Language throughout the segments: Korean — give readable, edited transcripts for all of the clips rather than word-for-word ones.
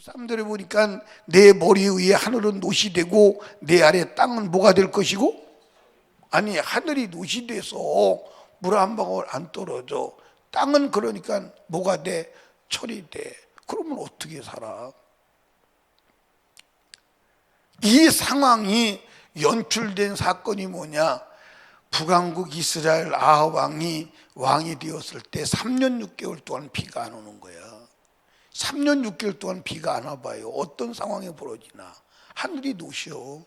13절에 보니까 내 머리 위에 하늘은 놋이 되고 내 아래 땅은 뭐가 될 것이고, 아니 하늘이 놋이 돼서 물 한 방울 안 떨어져. 땅은 그러니까 뭐가 돼? 철이 돼. 그러면 어떻게 살아? 이 상황이 연출된 사건이 뭐냐? 북왕국 이스라엘 아합 왕이 되었을 때 3년 6개월 동안 비가 안 오는 거야. 3년 6개월 동안 비가 안 와봐요. 어떤 상황이 벌어지나? 하늘이 노셔.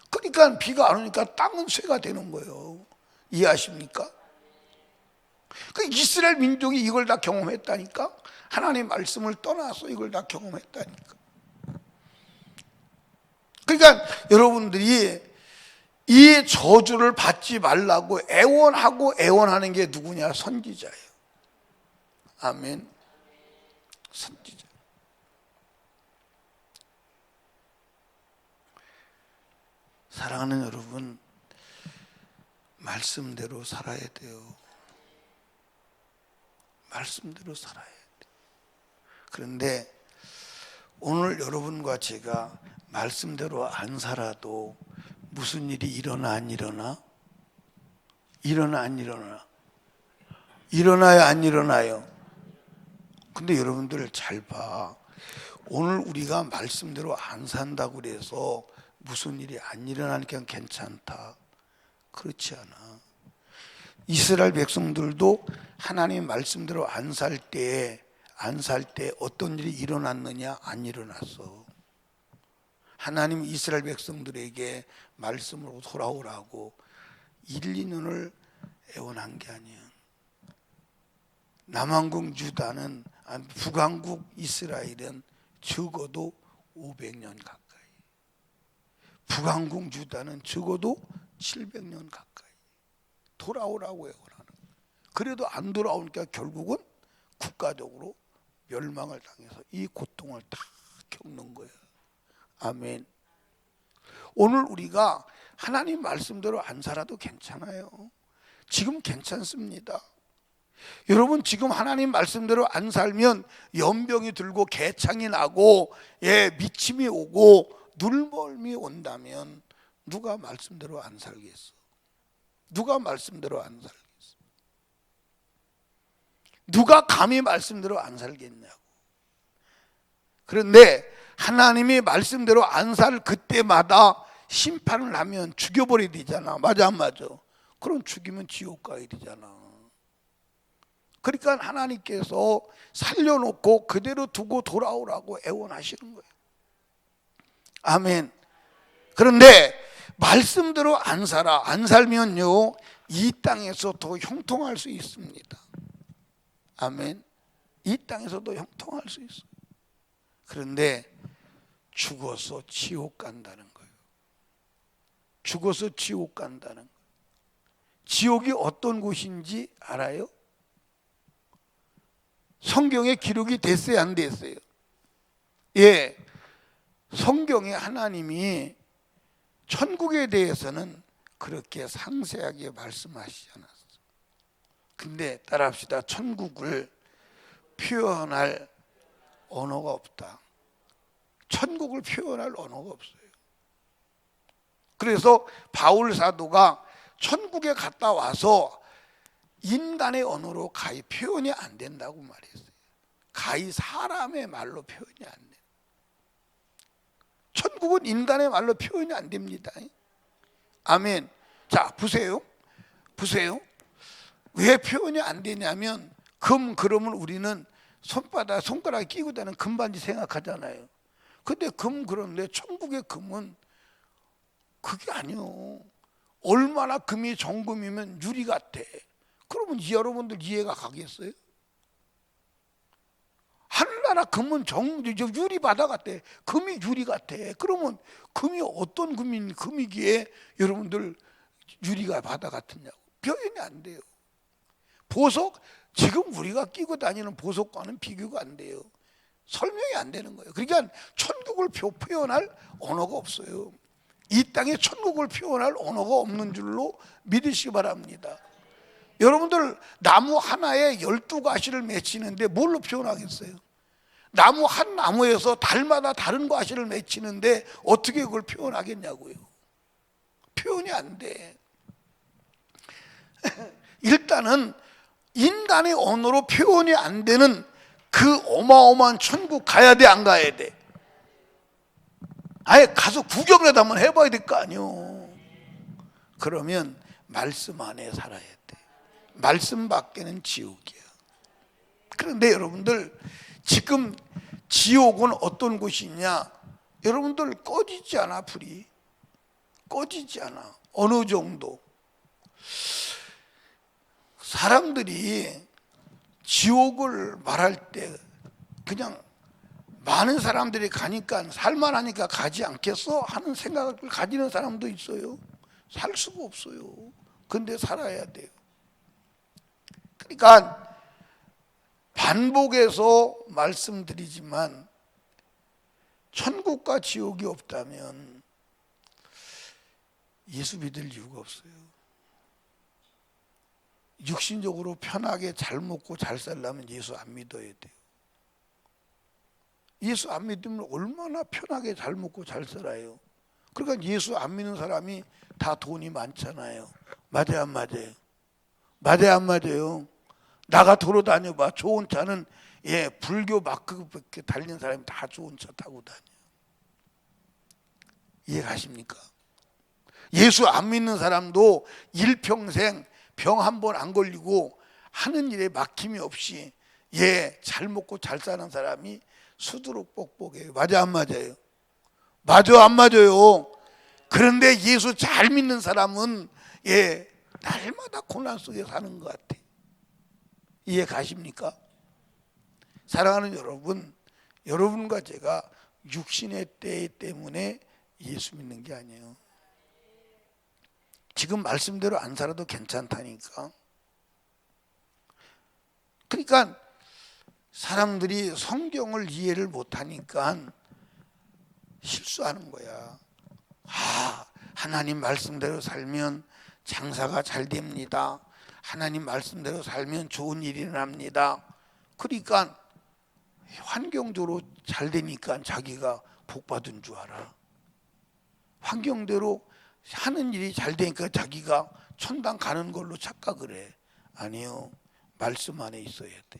그러니까 비가 안 오니까 땅은 쇠가 되는 거예요. 이해하십니까? 그 이스라엘 민족이 이걸 다 경험했다니까. 하나님의 말씀을 떠나서 이걸 다 경험했다니까. 그러니까 여러분들이 이 저주를 받지 말라고 애원하고 애원하는 게 누구냐? 선지자예요. 아멘. 선지자. 사랑하는 여러분, 말씀대로 살아야 돼요. 말씀대로 살아야 돼요. 그런데 오늘 여러분과 제가 말씀대로 안 살아도 무슨 일이 일어나 안 일어나? 일어나 안 일어나? 일어나요 안 일어나요? 근데 여러분들 잘 봐. 오늘 우리가 말씀대로 안 산다고 그래서 무슨 일이 안 일어나니까 괜찮다. 그렇지 않아. 이스라엘 백성들도 하나님 말씀대로 안 살 때 어떤 일이 일어났느냐? 안 일어났어. 하나님 이스라엘 백성들에게 말씀으로 돌아오라고 1, 2년을 애원한 게 아니야. 남왕국 유다는, 북왕국 이스라엘은 적어도 500년 가까이, 북왕국 유다는 적어도 700년 가까이 돌아오라고 애원하는 거야. 그래도 안 돌아오니까 결국은 국가적으로 멸망을 당해서 이 고통을 다 겪는 거예요. 아멘. 오늘 우리가 하나님 말씀대로 안 살아도 괜찮아요. 지금 괜찮습니다. 여러분, 지금 하나님 말씀대로 안 살면 연병이 들고 개창이 나고 미침이 오고 눈멀미 온다면 누가 말씀대로 안 살겠어? 누가 말씀대로 안 살겠어? 누가 감히 말씀대로 안 살겠냐고. 그런데 하나님이 말씀대로 안 살 그때마다 심판을 하면 죽여버려야 되잖아. 맞아 안 맞아? 그럼 죽이면 지옥 가야 되잖아. 그러니까 하나님께서 살려놓고 그대로 두고 돌아오라고 애원하시는 거예요. 아멘. 그런데 말씀대로 안 살면요, 이 땅에서 더 형통할 수 있습니다. 아멘. 이 땅에서도 형통할 수 있어요. 그런데 죽어서 지옥 간다는 거예요. 죽어서 지옥 간다는 거예요. 지옥이 어떤 곳인지 알아요? 성경에 기록이 됐어요 안 됐어요? 예, 성경에 하나님이 천국에 대해서는 그렇게 상세하게 말씀하시지 않았어요. 근데 따라합시다. 천국을 표현할 언어가 없다. 천국을 표현할 언어가 없어요. 그래서 바울 사도가 천국에 갔다 와서 인간의 언어로 가히 표현이 안 된다고 말했어요. 가히 사람의 말로 표현이 안 돼. 천국은 인간의 말로 표현이 안 됩니다. 아멘. 자, 보세요. 왜 표현이 안 되냐면 그러면 우리는 손가락에 끼고 다니는 금반지 생각하잖아요. 근데 그런데 천국의 금은 그게 아니요. 얼마나 금이 정금이면 유리 같아. 그러면 여러분들 이해가 가겠어요? 하늘나라 금은 유리 바다 같아. 금이 유리 같아. 그러면 금이 어떤 금이기에 여러분들 유리가 바다 같으냐고. 표현이 안 돼요. 보석, 지금 우리가 끼고 다니는 보석과는 비교가 안 돼요. 설명이 안 되는 거예요. 그러니까 천국을 표현할 언어가 없어요. 이 땅에 천국을 표현할 언어가 없는 줄로 믿으시기 바랍니다. 여러분들 나무 하나에 12가시를 맺히는데 뭘로 표현하겠어요? 나무 한 나무에서 달마다 다른 과실을 맺히는데 어떻게 그걸 표현하겠냐고요. 표현이 안 돼. 일단은 인간의 언어로 표현이 안 되는 그 어마어마한 천국 가야 돼, 안 가야 돼? 아예 가서 구경을 한번 해봐야 될 거 아니요. 그러면 말씀 안에 살아야 돼. 말씀 밖에는 지옥이야. 그런데 여러분들, 지금 지옥은 어떤 곳이냐? 여러분들, 꺼지지 않아, 불이. 꺼지지 않아. 어느 정도. 사람들이 지옥을 말할 때 그냥 많은 사람들이 가니까, 살만하니까 가지 않겠어? 하는 생각을 가지는 사람도 있어요. 살 수가 없어요. 근데 살아야 돼요. 그러니까 반복해서 말씀드리지만, 천국과 지옥이 없다면 예수 믿을 이유가 없어요. 육신적으로 편하게 잘 먹고 잘 살려면 예수 안 믿어야 돼요. 예수 안 믿으면 얼마나 편하게 잘 먹고 잘 살아요. 그러니까 예수 안 믿는 사람이 다 돈이 많잖아요. 맞아요, 안 맞아요? 맞아요, 안 맞아요? 나가 돌아다녀봐. 좋은 차는 불교 마크밖에 달린 사람이 다 좋은 차 타고 다녀요. 이해가십니까? 예수 안 믿는 사람도 일평생 병 한 번 안 걸리고 하는 일에 막힘이 없이 잘 먹고 잘 사는 사람이 수두룩 뻑뻑해요. 맞아, 안 맞아요? 맞아, 안 맞아요? 그런데 예수 잘 믿는 사람은 날마다 고난 속에 사는 것 같아. 이해 가십니까? 사랑하는 여러분, 여러분과 제가 육신의 때 때문에 예수 믿는 게 아니에요. 지금 말씀대로 안 살아도 괜찮다니까. 그러니까 사람들이 성경을 이해를 못하니까 실수하는 거야. 하나님 말씀대로 살면 장사가 잘 됩니다. 하나님 말씀대로 살면 좋은 일이 납니다. 그러니까 환경적으로 잘 되니까 자기가 복 받은 줄 알아. 환경대로 하는 일이 잘 되니까 자기가 천당 가는 걸로 착각을 해. 아니요. 말씀 안에 있어야 돼.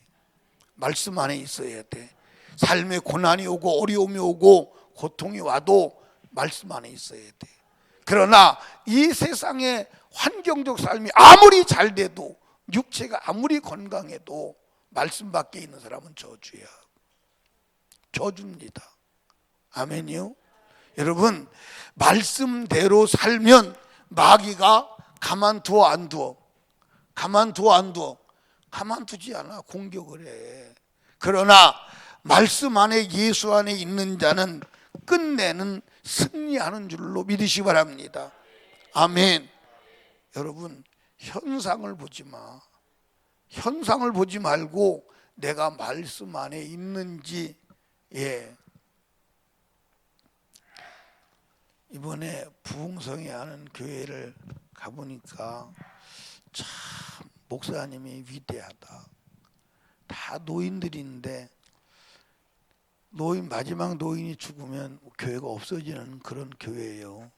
말씀 안에 있어야 돼. 삶에 고난이 오고 어려움이 오고 고통이 와도 말씀 안에 있어야 돼. 그러나 이 세상의 환경적 삶이 아무리 잘 돼도, 육체가 아무리 건강해도 말씀 밖에 있는 사람은 저주야. 저주입니다. 아멘이요? 여러분, 말씀대로 살면 마귀가 가만두어 안 두어? 가만두어 안 두어? 가만두지 않아. 공격을 해. 그러나 말씀 안에, 예수 안에 있는 자는 끝내는 승리하는 줄로 믿으시기 바랍니다. 아멘. 여러분, 현상을 보지 마. 현상을 보지 말고 내가 말씀 안에 있는지. 이번에 부흥성에 하는 교회를 가보니까 참 목사님이 위대하다. 다 노인들인데 마지막 노인이 죽으면 교회가 없어지는 그런 교회예요.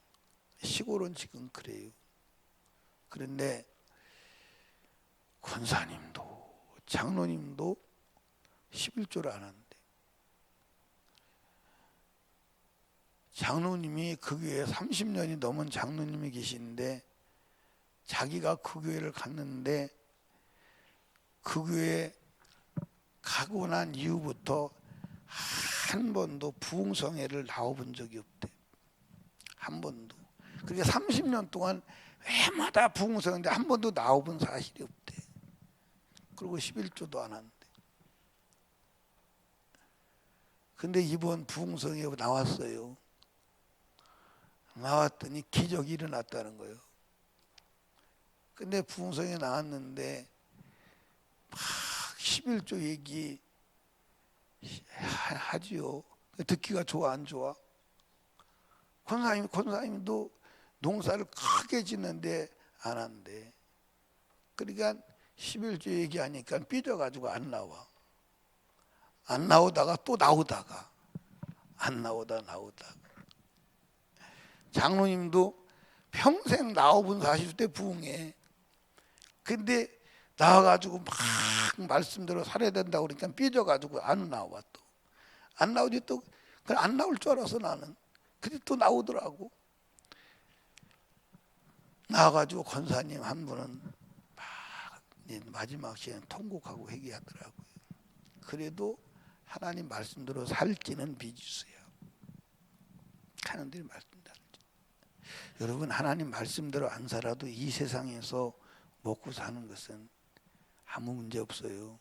시골은 지금 그래요. 그런데 권사님도 장로님도 11조를 안 하는데, 장로님이 그 교회에 30년이 넘은 장로님이 계시는데, 자기가 그 교회를 갔는데 그 교회 가고 난 이후부터 한 번도 부흥성회를 나와본 적이 없대. 한 번도. 그게 30년 동안 해마다 부흥성회인데 한 번도 나와본 사실이 없대. 그리고 11조도 안 한대. 근데 이번 부흥성회에 나왔어요. 나왔더니 기적이 일어났다는 거예요. 근데 부흥성에 나왔는데 막 11조 얘기 하지요. 듣기가 좋아, 안 좋아? 권사님도 농사를 크게 짓는데 안 한대. 그러니까 11조 얘기하니까 삐져가지고 안 나와. 안 나오다가 또 나오다가 안 나오다 나오다가. 장로님도 평생 나와본 40대 부흥회. 근데 나와가지고 막 말씀대로 살아야 된다고 그러니까 삐져가지고 안 나와. 또 안 나오지. 또 안 나올 줄 알아서 나는. 근데 또 나오더라고. 나와가지고 권사님 한 분은 막 마지막 시간에 통곡하고 회개하더라고요. 그래도 하나님 말씀대로 살지는 미지수야. 하는 대로 말씀대로. 여러분, 하나님 말씀대로 안 살아도 이 세상에서 먹고 사는 것은 아무 문제 없어요.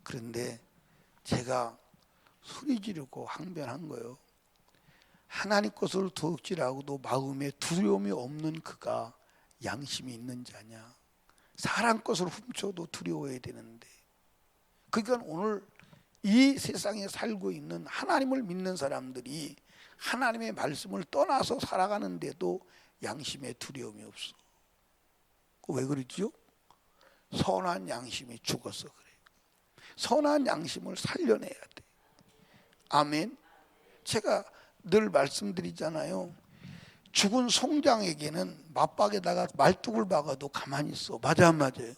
그런데 제가 소리 지르고 항변한 거예요. 하나님 것을 도둑질하고도 마음에 두려움이 없는 그가 양심이 있는 자냐. 사람 것을 훔쳐도 두려워야 되는데. 그러니까 오늘 이 세상에 살고 있는 하나님을 믿는 사람들이 하나님의 말씀을 떠나서 살아가는데도 양심에 두려움이 없어. 왜 그러죠? 선한 양심이 죽어서 그래요. 선한 양심을 살려내야 돼. 아멘. 제가 늘 말씀드리잖아요. 죽은 송장에게는 맞박에다가 말뚝을 박아도 가만히 있어. 맞아 안 맞아요?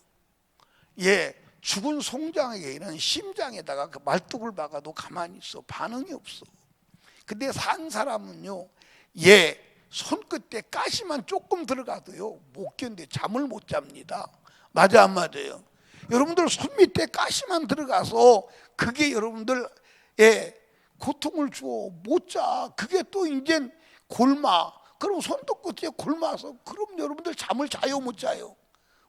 예, 죽은 송장에게는 심장에다가 그 말뚝을 박아도 가만히 있어. 반응이 없어. 근데 산 사람은요, 예, 손끝에 가시만 조금 들어가도요 못 견뎌. 잠을 못 잡니다. 맞아 안 맞아요? 여러분들 손 밑에 가시만 들어가서 그게 여러분들 예 고통을 주어 못 자. 그게 또 이제 골마. 그럼 손톱 끝에 골마서 그럼 여러분들 잠을 자요 못 자요?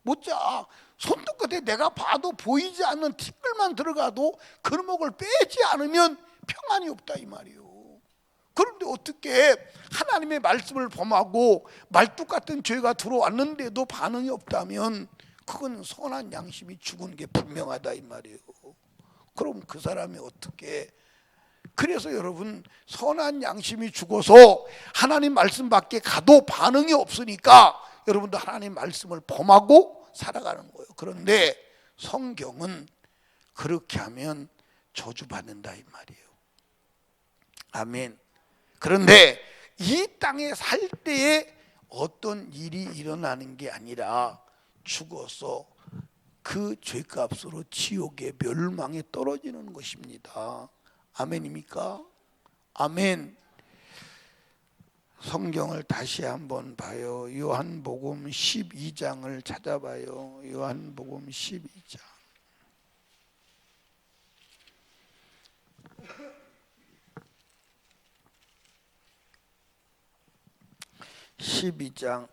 못 자. 손톱 끝에 내가 봐도 보이지 않는 티끌만 들어가도 그목을 빼지 않으면 평안이 없다 이 말이에요. 그런데 어떻게 하나님의 말씀을 범하고 말뚝 같은 죄가 들어왔는데도 반응이 없다면 그건 선한 양심이 죽은 게 분명하다 이 말이에요. 그럼 그 사람이 어떻게. 그래서 여러분, 선한 양심이 죽어서 하나님 말씀 밖에 가도 반응이 없으니까 여러분도 하나님 말씀을 범하고 살아가는 거예요. 그런데 성경은 그렇게 하면 저주받는다 이 말이에요. 아멘. 그런데 이 땅에 살 때에 어떤 일이 일어나는 게 아니라 죽어서 그 죄값으로 지옥의 멸망에 떨어지는 것입니다. 아멘입니까? 아멘. 성경을 다시 한번 봐요. 요한복음 12장을 찾아봐요. 요한복음 12장. 12장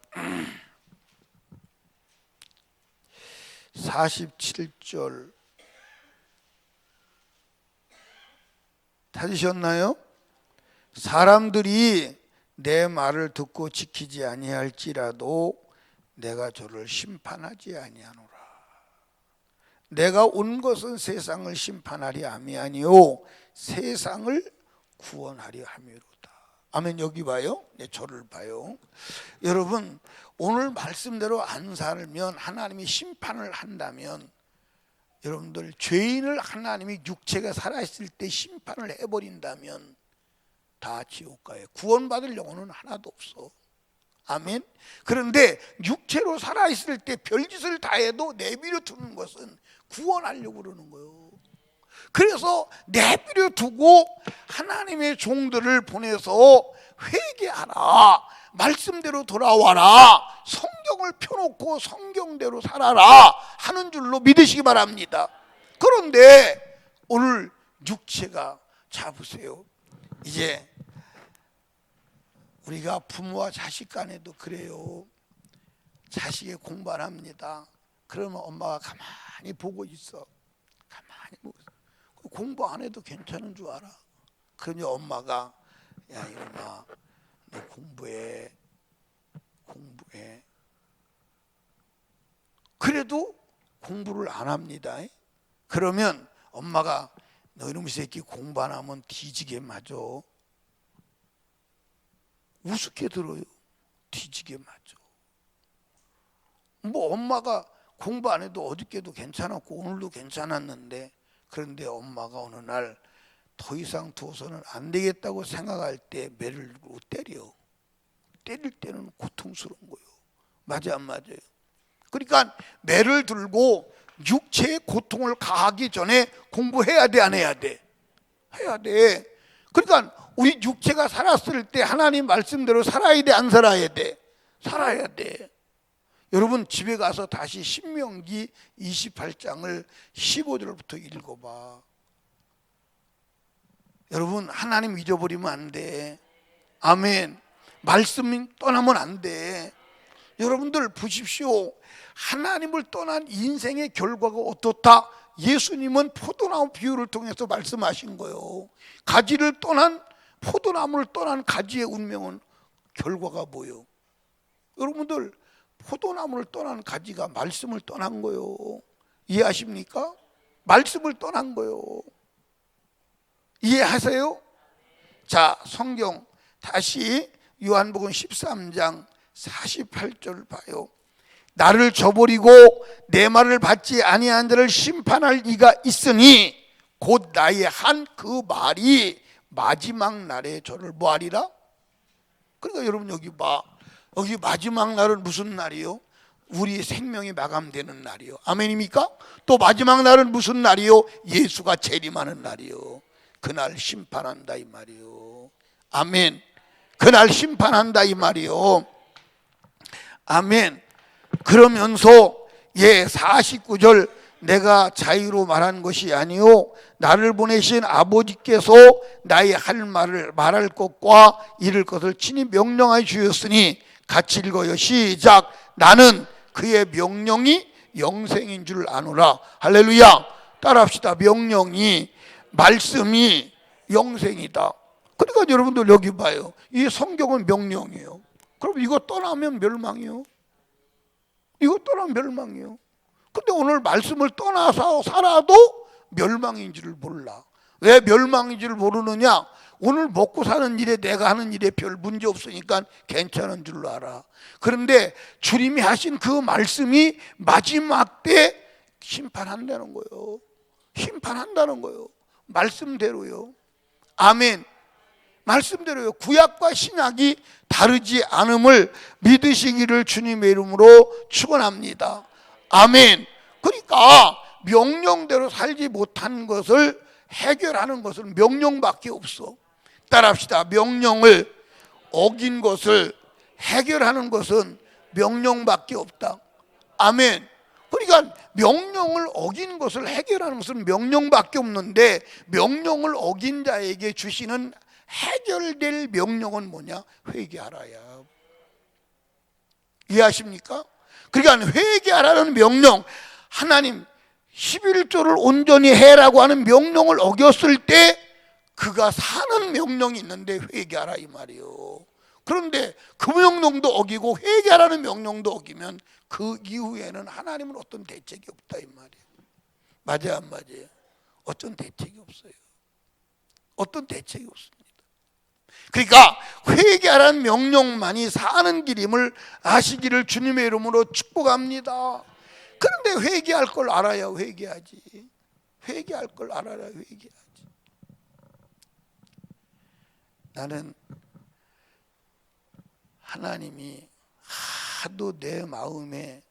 47절 찾으셨나요? 사람들이 내 말을 듣고 지키지 아니할지라도 내가 저를 심판하지 아니하노라. 내가 온 것은 세상을 심판하리 함이 아니요 세상을 구원하려 함이로다. 아멘. 여기 봐요. 네, 저를 봐요. 여러분, 오늘 말씀대로 안 살면 하나님이 심판을 한다면 여러분들 죄인을 하나님이 육체가 살아있을 때 심판을 해버린다면 다 지옥 가요. 구원받을 영혼은 하나도 없어. 아멘. 그런데 육체로 살아있을 때 별짓을 다 해도 내버려 두는 것은 구원하려고 그러는 거예요. 그래서 내버려 두고 하나님의 종들을 보내서 회개하라, 말씀대로 돌아와라, 성경을 펴놓고 성경대로 살아라 하는 줄로 믿으시기 바랍니다. 그런데 오늘 육체가 잡으세요. 이제 우리가 부모와 자식 간에도 그래요. 자식이 공부 안 합니다. 그러면 엄마가 가만히 보고 있어. 가만히 보고 있어. 공부 안 해도 괜찮은 줄 알아. 그러니 엄마가 야 이놈아 너 공부해. 그래도 공부를 안 합니다. 그러면 엄마가 너 이놈의 새끼 공부 안 하면 뒤지게 맞아. 우습게 들어요. 뒤지게 맞아. 뭐 엄마가 공부 안 해도 어저께도 괜찮았고 오늘도 괜찮았는데 그런데 엄마가 어느 날 더 이상 두어서는 안 되겠다고 생각할 때 매를 들고 때려. 때릴 때는 고통스러운 거예요. 맞아 안 맞아요? 그러니까 매를 들고 육체의 고통을 가하기 전에 공부해야 돼 안 해야 돼? 해야 돼. 그러니까 우리 육체가 살았을 때 하나님 말씀대로 살아야 돼 안 살아야 돼? 살아야 돼. 여러분 집에 가서 다시 신명기 28장을 15절부터 읽어봐. 여러분 하나님 잊어버리면 안 돼. 아멘. 말씀이 떠나면 안 돼. 여러분들 보십시오. 하나님을 떠난 인생의 결과가 어떻다? 예수님은 포도나무 비유를 통해서 말씀하신 거예요. 가지를 떠난 포도나무를 떠난 가지의 운명은 결과가 뭐예요? 여러분들 포도나무를 떠난 가지가 말씀을 떠난 거예요. 이해하십니까? 말씀을 떠난 거예요. 이해하세요? 자, 성경 다시 요한복음 13장 48절 봐요. 나를 저버리고 내 말을 받지 아니한 자를 심판할 이가 있으니 곧 나의 한 그 말이 마지막 날에 저를 뭐하리라? 그러니까 여러분 여기 봐. 여기 마지막 날은 무슨 날이요? 우리 생명이 마감되는 날이요. 아멘입니까? 또 마지막 날은 무슨 날이요? 예수가 재림하는 날이요. 그날 심판한다 이 말이요. 아멘. 그날 심판한다 이 말이요. 아멘. 그러면서 49절 내가 자유로 말한 것이 아니요 나를 보내신 아버지께서 나의 할 말을 말할 것과 이를 것을 친히 명령하여 주셨으니 같이 읽어요. 시작. 나는 그의 명령이 영생인 줄 아노라. 할렐루야. 따라합시다. 명령이 말씀이 영생이다. 그러니까 여러분들 여기 봐요. 이 성경은 명령이에요. 그럼 이거 떠나면 멸망이요. 이거 떠나면 멸망이요. 근데 오늘 말씀을 떠나서 살아도 멸망인지를 몰라. 왜 멸망인지를 모르느냐? 오늘 먹고 사는 일에 내가 하는 일에 별 문제 없으니까 괜찮은 줄로 알아. 그런데 주님이 하신 그 말씀이 마지막 때 심판한다는 거예요. 심판한다는 거예요. 말씀대로요. 아멘. 말씀대로요. 구약과 신약이 다르지 않음을 믿으시기를 주님의 이름으로 축원합니다. 아멘. 그러니까 명령대로 살지 못한 것을 해결하는 것은 명령밖에 없어. 따라합시다. 명령을 어긴 것을 해결하는 것은 명령밖에 없다. 아멘. 그러니까 명령을 어긴 것을 해결하는 것은 명령밖에 없는데 명령을 어긴 자에게 주시는 해결될 명령은 뭐냐? 회개하라야. 이해하십니까? 그러니까 회개하라는 명령, 하나님 11조를 온전히 해라고 하는 명령을 어겼을 때 그가 사는 명령이 있는데 회개하라 이 말이에요. 그런데 그 명령도 어기고 회개하라는 명령도 어기면 그 이후에는 하나님은 어떤 대책이 없다 이 말이에요. 맞아요 안 맞아요? 어떤 대책이 없어요. 어떤 대책이 없습니다. 그러니까 회개하라는 명령만이 사는 길임을 아시기를 주님의 이름으로 축복합니다. 그런데 회개할 걸 알아야 회개하지. 회개할 걸 알아야 회개하지. 나는 하나님이 하도 내 마음에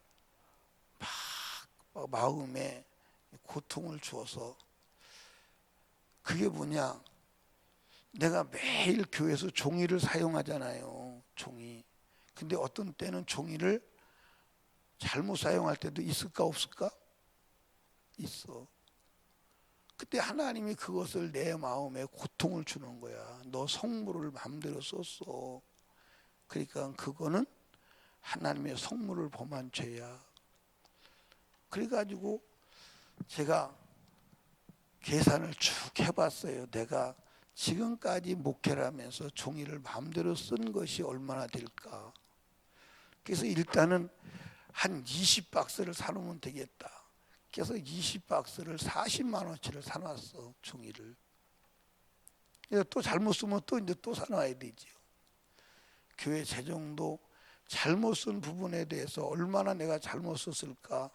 고통을 주어서 그게 뭐냐? 내가 매일 교회에서 종이를 사용하잖아요. 종이. 근데 어떤 때는 종이를 잘못 사용할 때도 있을까 없을까? 있어. 그때 하나님이 그것을 내 마음에 고통을 주는 거야. 너 성물을 마음대로 썼어. 그러니까 그거는 하나님의 성물을 범한 죄야. 그래가지고 제가 계산을 쭉 해봤어요. 내가 지금까지 목회를 하면서 종이를 마음대로 쓴 것이 얼마나 될까. 그래서 일단은 한 20박스를 사놓으면 되겠다. 그래서 20박스를 40만 원치를 사놨어. 종이를. 그래서 또 잘못 쓰면 또 이제 또 사놔야 되지요. 교회 재정도 잘못 쓴 부분에 대해서 얼마나 내가 잘못 썼을까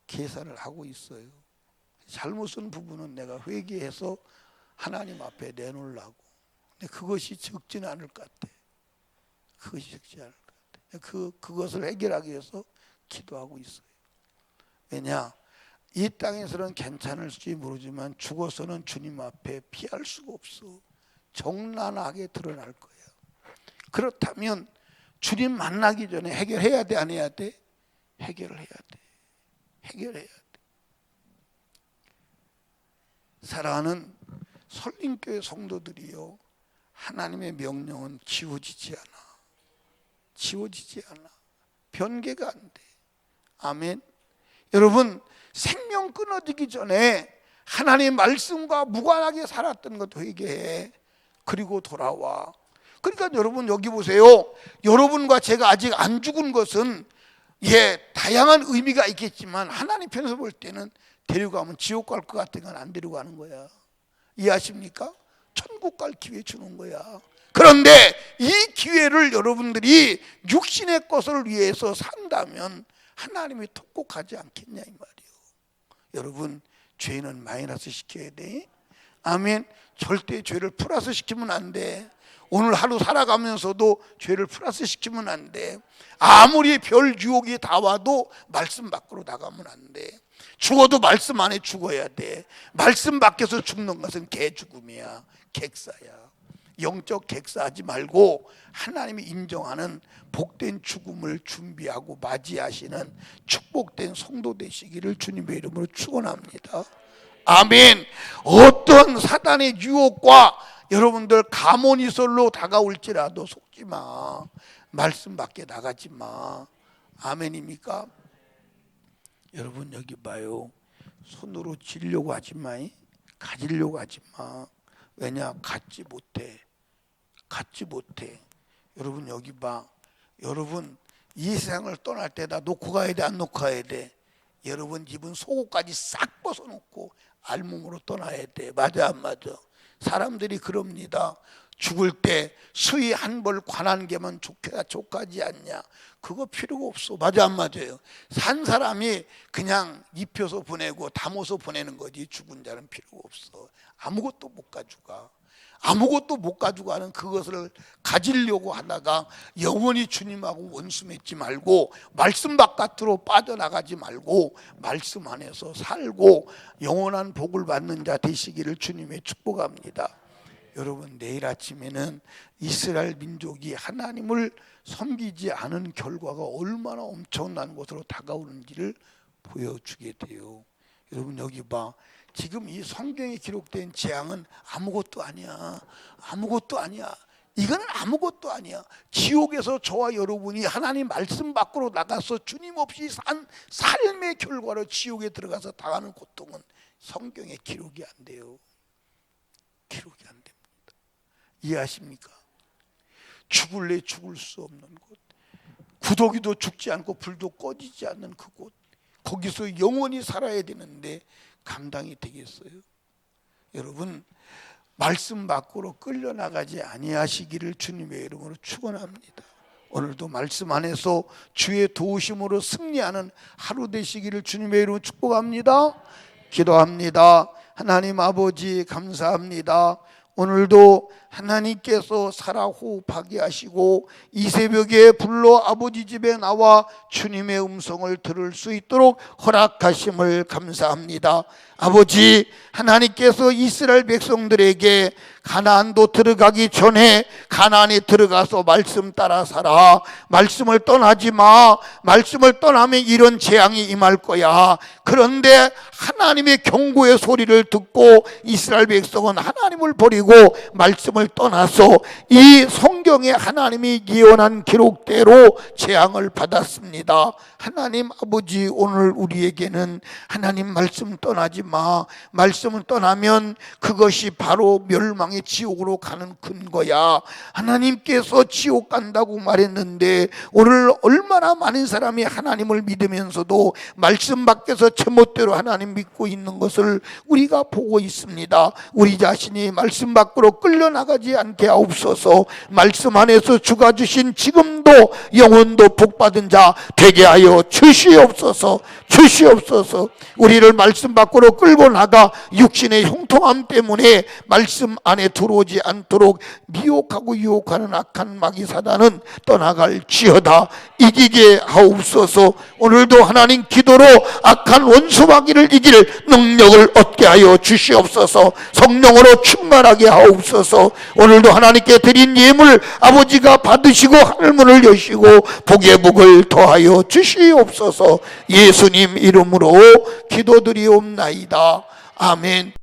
계산을 하고 있어요. 잘못은 부분은 내가 회개해서 하나님 앞에 내놓으려고. 근데 그것이 적지는 않을 것 같아. 그것이 적지 않을 것 같아. 그것을 해결하기 위해서 기도하고 있어요. 왜냐? 이 땅에서는 괜찮을지 모르지만 죽어서는 주님 앞에 피할 수가 없어. 정난하게 드러날 거야. 그렇다면 주님 만나기 전에 해결해야 돼, 안 해야 돼? 해결을 해야 돼. 해결해야 돼. 사랑하는 설림교회 성도들이요, 하나님의 명령은 지워지지 않아. 지워지지 않아. 변개가 안 돼. 아멘. 여러분, 생명 끊어지기 전에 하나님의 말씀과 무관하게 살았던 것도 회개해. 그리고 돌아와. 그러니까 여러분 여기 보세요. 여러분과 제가 아직 안 죽은 것은 다양한 의미가 있겠지만 하나님 편에서 볼 때는 데려가면 지옥 갈 것 같은 건 안 데려가는 거야. 이해하십니까? 천국 갈 기회 주는 거야. 그런데 이 기회를 여러분들이 육신의 것을 위해서 산다면 하나님이 통곡하지 않겠냐 이 말이에요. 여러분, 죄는 마이너스 시켜야 돼. 아멘. 절대 죄를 플러스 시키면 안 돼. 오늘 하루 살아가면서도 죄를 플러스 시키면 안 돼. 아무리 별 유혹이 다 와도 말씀 밖으로 나가면 안 돼. 죽어도 말씀 안에 죽어야 돼. 말씀 밖에서 죽는 것은 개죽음이야. 객사야. 영적 객사하지 말고 하나님이 인정하는 복된 죽음을 준비하고 맞이하시는 축복된 성도 되시기를 주님의 이름으로 축원합니다. 아멘. 어떤 사단의 유혹과 여러분들 가모니설로 다가올지라도 속지 마. 말씀 밖에 나가지 마. 아멘입니까? 여러분 여기 봐요. 손으로 지려고 하지 마. 가지려고 하지 마. 왜냐? 갖지 못해. 갖지 못해. 여러분 여기 봐. 여러분 이 세상을 떠날 때 다 놓고 가야 돼, 안 놓고 가야 돼? 여러분 입은 속옷까지 싹 벗어놓고 알몸으로 떠나야 돼. 맞아 안 맞아? 사람들이 그럽니다. 죽을 때 수의 한 벌 관한 게만 족하지 않냐. 그거 필요가 없어. 맞아 안 맞아요? 산 사람이 그냥 입혀서 보내고 담아서 보내는 거지. 죽은 자는 필요가 없어. 아무것도 못 가져가. 아무것도 못 가지고 가는 그것을 가지려고 하다가 영원히 주님하고 원수 맺지 말고 말씀 바깥으로 빠져나가지 말고 말씀 안에서 살고 영원한 복을 받는 자 되시기를 주님의 축복합니다. 여러분 내일 아침에는 이스라엘 민족이 하나님을 섬기지 않은 결과가 얼마나 엄청난 것으로 다가오는지를 보여주게 돼요. 여러분 여기 봐. 지금 이 성경에 기록된 재앙은 아무것도 아니야. 아무것도 아니야. 이거는 아무것도 아니야. 지옥에서 저와 여러분이 하나님 말씀 밖으로 나가서 주님 없이 산 삶의 결과로 지옥에 들어가서 당하는 고통은 성경에 기록이 안 돼요. 기록이 안 됩니다. 이해하십니까? 죽을래 죽을 수 없는 곳, 구더기도 죽지 않고 불도 꺼지지 않는 그곳, 거기서 영원히 살아야 되는데 감당이 되겠어요? 여러분 말씀 밖으로 끌려나가지 아니하시기를 주님의 이름으로 축원합니다. 오늘도 말씀 안에서 주의 도우심으로 승리하는 하루 되시기를 주님의 이름으로 축복합니다. 기도합니다. 하나님 아버지 감사합니다. 오늘도 하나님께서 살아 호흡하게 하시고 이 새벽에 불러 아버지 집에 나와 주님의 음성을 들을 수 있도록 허락하심을 감사합니다. 아버지, 하나님께서 이스라엘 백성들에게 가나안도 들어가기 전에 가나안에 들어가서 말씀 따라 살아. 말씀을 떠나지 마. 말씀을 떠나면 이런 재앙이 임할 거야. 그런데 하나님의 경고의 소리를 듣고 이스라엘 백성은 하나님을 버리고 말씀을 떠나서 이 성경에 하나님이 예언한 기록대로 재앙을 받았습니다. 하나님 아버지, 오늘 우리에게는 하나님 말씀 떠나지 마. 말씀을 떠나면 그것이 바로 멸망의 지옥으로 가는 근거야. 하나님께서 지옥 간다고 말했는데 오늘 얼마나 많은 사람이 하나님을 믿으면서도 말씀 밖에서 제멋대로 하나님 믿고 있는 것을 우리가 보고 있습니다. 우리 자신이 말씀 밖으로 끌려나가지 않게 하옵소서. 말씀 말씀 안에서 주가 주신 지금도 영혼도 복받은 자 되게 하여 주시옵소서. 주시옵소서. 우리를 말씀 밖으로 끌고 나가 육신의 형통함 때문에 말씀 안에 들어오지 않도록 미혹하고 유혹하는 악한 마귀 사단은 떠나갈지어다. 이기게 하옵소서. 오늘도 하나님 기도로 악한 원수 마귀를 이길 능력을 얻게 하여 주시옵소서. 성령으로 충만하게 하옵소서. 오늘도 하나님께 드린 예물 아버지가 받으시고 하늘문을 여시고 복의 복을 더하여 주시옵소서. 예수님 이름으로 기도드리옵나이다. 아멘.